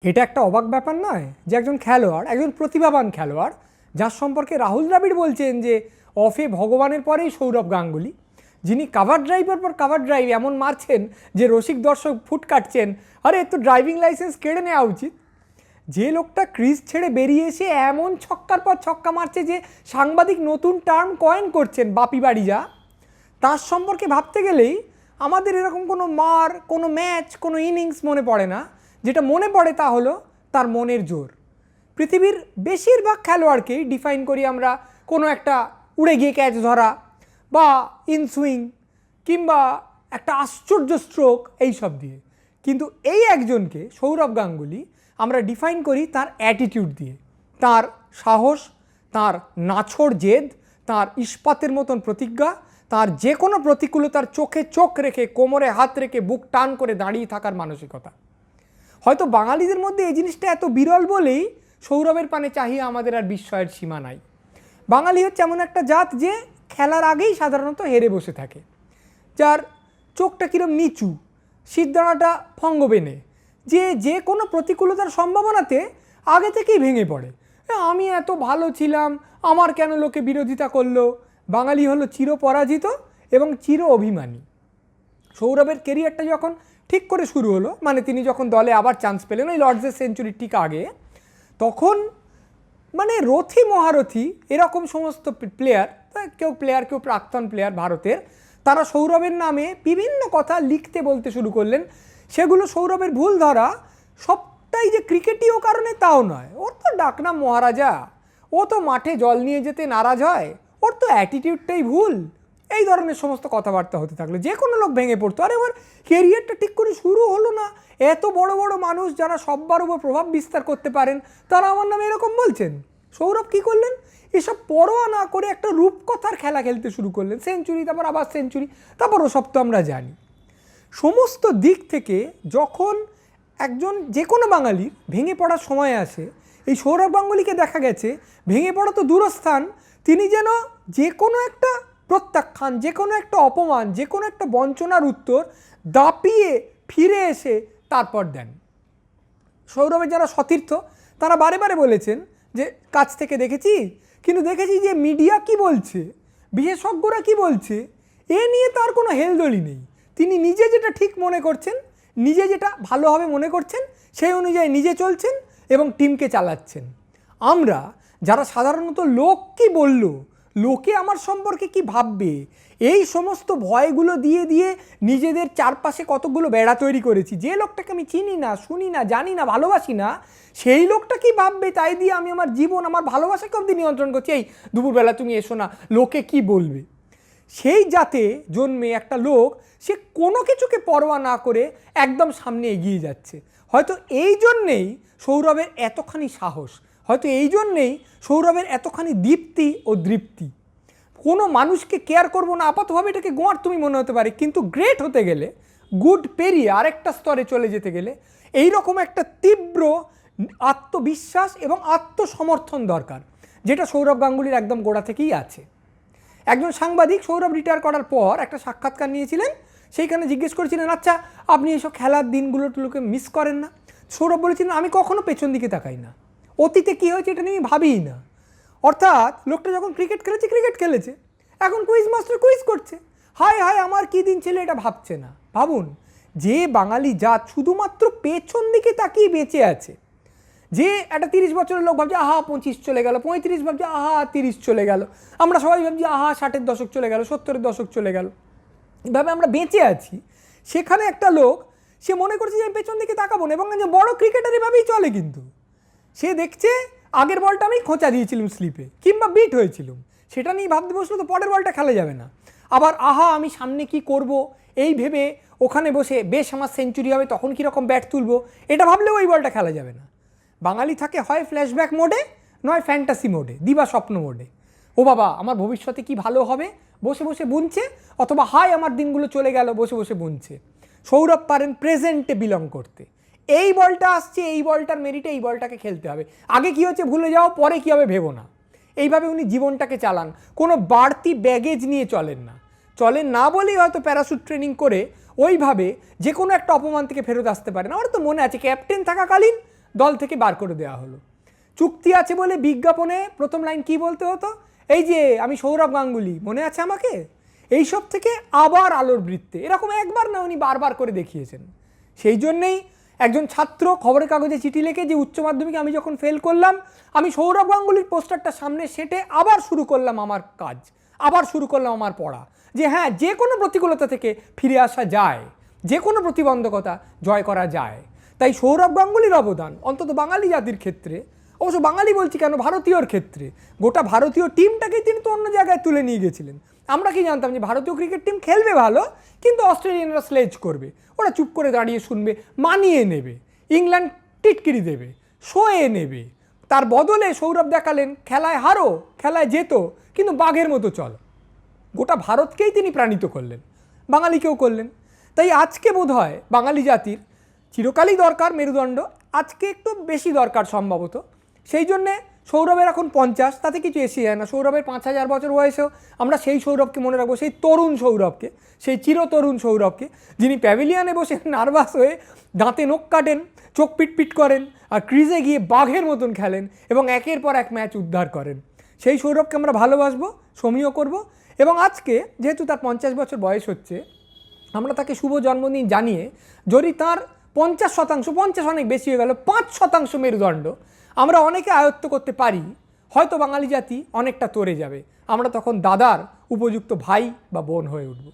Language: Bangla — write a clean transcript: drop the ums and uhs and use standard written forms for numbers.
এটা একটা অবাক ব্যাপার নয় যে একজন খেলোয়াড়, একজন প্রতিভাবান খেলোয়াড় যার সম্পর্কে রাহুল দ্রাবিড় বলছেন যে অফে ভগবানের পরেই সৌরভ গাঙ্গুলি, যিনি কাভার ড্রাইভের পর কাভার ড্রাইভ এমন মারছেন যে রসিক দর্শক ফুট কাটছেন, আরে এর তো ড্রাইভিং লাইসেন্স কেড়ে নেওয়া উচিত। যে লোকটা ক্রিজ ছেড়ে বেরিয়ে এসে এমন ছক্কার পর ছক্কা মারছে যে সাংবাদিক নতুন টার্ম কয়েন করছেন বাপি বাড়ি যা, তার সম্পর্কে ভাবতে গেলেই আমাদের এরকম কোনো মার, কোনো ম্যাচ, কোনো ইনিংস মনে পড়ে না। যেটা মনে পড়ে তা হলো তার মনের জোর। পৃথিবীর বেশিরভাগ খেলোয়াড়কেই ডিফাইন করি আমরা কোনো একটা উড়ে গিয়ে ক্যাচ ধরা বা ইনসুইং কিংবা একটা আশ্চর্য স্ট্রোক এইসব দিয়ে, কিন্তু এই একজনকে সৌরভ গাঙ্গুলি আমরা ডিফাইন করি তার অ্যাটিটিউড দিয়ে, তার সাহস, তার নাছোড় জেদ, তার ইস্পাতের মতন প্রতিজ্ঞা, তার যে কোনো প্রতিকূলতার চোখে চোখ রেখে কোমরে হাত রেখে বুক টান করে দাঁড়িয়ে থাকার মানসিকতা। হয়তো বাঙালিদের মধ্যে এই জিনিসটা এত বিরল বলেই সৌরভের পানে চাহিয়ে আমাদের আর বিস্ময়ের সীমা নাই। বাঙালি হচ্ছে এমন একটা জাত যে খেলার আগেই সাধারণত হেরে বসে থাকে, যার চোখটা কিরম নিচু, সিদ্ধানাটা ফঙ্গবেনে, যে কোনো প্রতিকূলতার সম্ভাবনাতে আগে থেকেই ভেঙে পড়ে। আমি এত ভালো ছিলাম, আমার কেন লোকে বিরোধিতা করলো। বাঙালি হলো চিরপরাজিত এবং চির অভিমানী। সৌরভের কেরিয়ারটা যখন ঠিক করে শুরু হলো, মানে তিনি যখন দলে আবার চান্স পেলেন ওই লর্ডসের সেঞ্চুরির ঠিক আগে, তখন মানে রথী মহারথী এরকম সমস্ত প্লেয়ার, কেউ প্রাক্তন প্লেয়ার ভারতের, তারা সৌরভের নামে বিভিন্ন কথা লিখতে বলতে শুরু করলেন। সেগুলো সৌরভের ভুল ধরা, সবটাই যে ক্রিকেটীয় কারণে তাও নয়। ওর তো ডাকনাম মহারাজা, ও তো মাঠে জল নিয়ে যেতে নারাজ হয়, ওর তো অ্যাটিটিউডটাই ভুল, এই ধরনের সমস্ত কথাবার্তা হতে থাকলো। যে কোনো লোক ভেঙে পড়তো, আরে ওর কেরিয়ারটা ঠিক করে শুরু হলো না, এত বড় বড় মানুষ যারা সব্বার উপর প্রভাব বিস্তার করতে পারেন তারা আমার নামে এরকম বলছেন। সৌরভ কী করলেন, এসব পরোয়া না করে একটা রূপকথার খেলা খেলতে শুরু করলেন। সেঞ্চুরি, তারপর আবার সেঞ্চুরি, তারপর ওসব তো আমরা জানি। সমস্ত দিক থেকে যখন একজন যে কোনো বাঙালির ভেঙে পড়ার সময় আসে, এই সৌরভ গাঙ্গুলিকে দেখা গেছে ভেঙে পড়া তো দূরস্থান, তিনি যেন যে কোনো একটা প্রত্যাখ্যান, যে কোনো একটা অপমান, যে কোনো একটা বঞ্চনার উত্তর দাপিয়ে ফিরে এসে তারপর দেন। সৌরভের যারা সতীর্থ তারা বারে বারে বলেছেন যে কাছ থেকে দেখেছি, কিন্তু দেখেছি যে মিডিয়া কি বলছে, বিশেষজ্ঞরা কি বলছে, এ নিয়ে তার কোনো হেলদোলি নেই। তিনি নিজে যেটা ঠিক মনে করছেন, নিজে যেটা ভালো হবে মনে করছেন, সেই অনুযায়ী নিজে চলছেন এবং টিমকে চালাচ্ছেন। আমরা যারা সাধারণত লোক কি বলল, লোকে আমার সম্পর্কে কি ভাববে, এই সমস্ত ভয়গুলো দিয়ে দিয়ে নিজেদের চারপাশে কতগুলো বেড়া তৈরি করেছি। যে লোকটাকে আমি চিনি না, শুনি না, জানি না, ভালোবাসি না, সেই লোকটা কি ভাববে তাই দিয়ে আমি আমার জীবন, আমার ভালোবাসাকে অবধি নিয়ন্ত্রণ করছি। এই দুপুরবেলা তুমি এসো না, লোকে কি বলবে। সেই জাতে জন্মে একটা লোক, সে কোনো কিছুকে পরোয়া না করে একদম সামনে এগিয়ে যাচ্ছে। হয়তো এই জন্যেই সৌরভের এতখানি সাহস, হয়তো এই জন্যেই সৌরভের এতখানি দীপ্তি ও দৃপ্তি। কোনো মানুষকে কেয়ার করবো না, আপাতভাবে এটাকে গোয়ার তুমি মনে হতে পারে, কিন্তু গ্রেট হতে গেলে, গুড পেরিয়ে আরেকটা স্তরে চলে যেতে গেলে এই রকম একটা তীব্র আত্মবিশ্বাস এবং আত্মসমর্থন দরকার, যেটা সৌরভ গাঙ্গুলির একদম গোড়া থেকেই আছে। একজন সাংবাদিক সৌরভ রিটায়ার করার পর একটা সাক্ষাৎকার নিয়েছিলেন, সেইখানে জিজ্ঞেস করেছিলেন, আচ্ছা আপনি এইসব খেলার দিনগুলোকে মিস করেন না? সৌরভ বলেছিলেন, আমি কখনো পেছন দিকে তাকাই না, অতীতে কী হয়েছে এটা নিয়ে ভাবিই না। অর্থাৎ লোকটা যখন ক্রিকেট খেলেছে, এখন কুইজ মাস্টার কুইজ করছে, হায় হায় আমার কী দিন ছিল এটা ভাবছে না। ভাবুন, যে বাঙালি জাত শুধুমাত্র পেছন দিকে তাকিয়ে বেঁচে আছে, যে একটা 30 বছরের লোক ভাবছে আহা 25 চলে গেল, 35 ভাবছে আহা 30 চলে গেল, আমরা সবাই ভাবছি আহা 60-এর দশক চলে গেল, 70-এর দশক চলে গেল, এভাবে আমরা বেঁচে আছি। সেখানে একটা লোক, সে মনে করছে যে আমি পেছন দিকে তাকাবো না, এবং যে বড় ক্রিকেটার এভাবেই চলে, কিন্তু সে দেখছে আগের বলটা আমি খোঁচা দিয়েছিলাম স্লিপে কিংবা বিট হয়েছিলাম, সেটা নিয়ে ভাবতে বসলো তো পরের বলটা খেলা যাবে না। আবার আহা আমি সামনে কি করব এই ভেবে ওখানে বসে বেশ আমার সেঞ্চুরি হবে তখন কীরকম ব্যাট তুলবো এটা ভাবলেও ওই বলটা খেলা যাবে না। বাঙালি থাকে হয় ফ্ল্যাশব্যাক মোডে, নয় ফ্যান্টাসি মোডে, দিবা স্বপ্ন মোডে। ও বাবা আমার ভবিষ্যতে কি ভালো হবে বসে বসে বুনছে, অথবা হায় আমার দিনগুলো চলে গেল বসে বসে বুনছে। সৌরভ পারেন প্রেজেন্টে বিলং করতে, এই বলটা আসছে, এই বলটার মেরিটে এই বলটাকে খেলতে হবে, আগে কি হচ্ছে ভুলে যাও, পরে কী হবে ভেবো না। এইভাবে উনি জীবনটাকে চালান, কোনো বাড়তি ব্যাগেজ নিয়ে চলেন না বলেই হয়তো প্যারাশুট ট্রেনিং করে ওইভাবে যে কোনো একটা অপমান থেকে ফেরত আসতে পারে না। আমার তো মনে আছে ক্যাপ্টেন থাকাকালীন দল থেকে বার করে দেওয়া হলো। চুক্তি আছে বলে বিজ্ঞাপনে প্রথম লাইন কি বলতে হতো, এই যে আমি সৌরভ গাঙ্গুলি, মনে আছে আমাকে, এইসব থেকে আবার আলোর বৃত্তে, এরকম একবার না উনি বারবার করে দেখিয়েছেন। সেই জন্যেই একজন ছাত্র খবরের কাগজে চিঠি লিখে যে উচ্চ মাধ্যমিকে আমি যখন ফেল করলাম, আমি সৌরভ গাঙ্গুলির পোস্টারটা সামনে সেটে আবার শুরু করলাম আমার কাজ, আবার শুরু করলাম আমার পড়া, যে হ্যাঁ যে কোনো প্রতিকূলতা থেকে ফিরে আসা যায়, যে কোনো প্রতিবন্ধকতা জয় করা যায়। তাই সৌরভ গাঙ্গুলির অবদান অন্তত বাঙালি জাতির ক্ষেত্রে, অবশ্য বাঙালি বলছি কেন, ভারতীয়র ক্ষেত্রে, গোটা ভারতীয় টিমটাকেই তিনি তো অন্য জায়গায় তুলে নিয়ে গেছিলেন। আমরা কি জানতাম যে ভারতীয় ক্রিকেট টিম খেলবে ভালো, কিন্তু অস্ট্রেলিয়ানরা স্লেজ করবে, ওরা চুপ করে দাঁড়িয়ে শুনবে, মানিয়ে নেবে, ইংল্যান্ড টিটকিরি দেবে, শোয়ে নেবে। তার বদলে সৌরভ দেখালেন খেলায় হারো, খেলায় যেত, কিন্তু বাঘের মতো চল। গোটা ভারতকেই তিনি প্রাণিত করলেন, বাঙালিকেও করলেন। তাই আজকে বোধ হয় বাঙালি জাতির চিরকালই দরকার মেরুদণ্ড, আজকে একটু বেশি দরকার সম্ভবত। সেই জন্যে সৌরভের এখন 50, তাতে কিছু এসে যায় না। সৌরভের 5000 বছর বয়সেও আমরা সেই সৌরভকে মনে রাখবো, সেই তরুণ সৌরভকে, সেই চিরতরুণ সৌরভকে, যিনি প্যাভিলিয়নে বসে নার্ভাস হয়ে দাঁতে নখ কাটেন, চোখ পিটপিট করেন, আর ক্রিজে গিয়ে বাঘের মতন খেলেন এবং একের পর এক ম্যাচ উদ্ধার করেন। সেই সৌরভকে আমরা ভালোবাসবো, সমীহ করব। এবং আজকে যেহেতু তার 50 বছর বয়স হচ্ছে, আমরা তাকে শুভ জন্মদিন জানিয়ে যদি তার 50%, 50 অনেক বেশি হয়ে গেল, 5% মেরুদণ্ড আমরা অনেকে আয়ত্ত করতে পারি, হয়তো বাঙালি জাতি অনেকটা তরে যাবে। আমরা তখন দাদার উপযুক্ত ভাই বা বোন হয়ে উঠব।